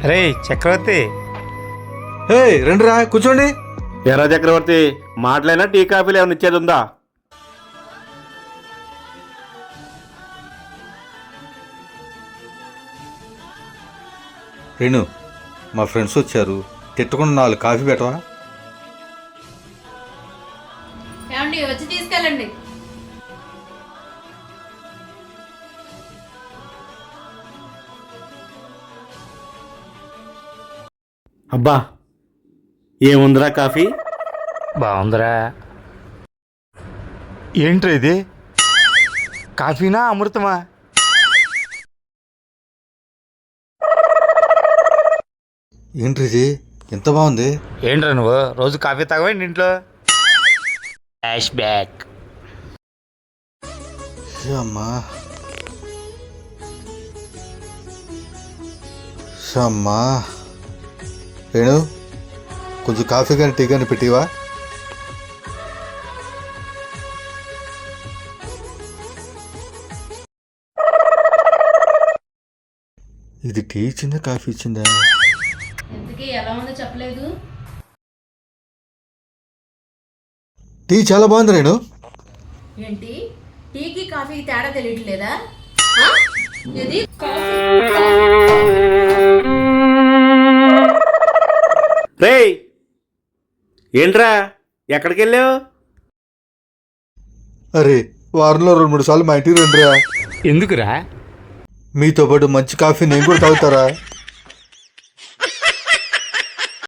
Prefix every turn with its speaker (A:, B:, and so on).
A: రే చక్రవర్తి,
B: హే రండిరా కూర్చోండి.
C: ఎర్ర చక్రవర్తి, మాటలైనా టీ కాఫీలు ఏమైనా ఇచ్చేది ఉందా?
B: రేణు, మా ఫ్రెండ్స్ వచ్చారు, తిట్టకుండా 4 కాఫీ పెట్టవా?
D: ఏమండి వచ్చి తీసుకెళ్ళండి.
C: అబ్బా, ఏముందిరా కాఫీ?
A: బాగుందిరా. ఏంట్రా ఇది? కాఫీనా అమృతమా?
B: ఏంటి ఇది ఎంత బాగుంది?
A: ఏంట్రా నువ్వు రోజు కాఫీ తాగవేంటి ఇంట్లో? Cash back.
B: అమ్మా అమ్మా, రేణు కొంచెం కాఫీ కానీ టీ కానీ పెట్టివా? ఇది టీ ఇచ్చిందా కాఫీ ఇచ్చిందా?
D: ఎందుకు ఎలా ఉందో చెప్పలేదు.
B: టీ చాలా బాగుంది రేణు.
D: ఏంటి టీకి కాఫీకి తేడా తెలియట్లేదా? ఇది
C: రేయ్, ఏంట్రా ఎక్కడికి వెళ్ళావు?
B: అరే వారంలో 2-3 సార్లు మా ఇంటికి రండిరా.
A: ఎందుకురా?
B: మీతో పాటు మంచి కాఫీ నేను కూడా తాగుతారా?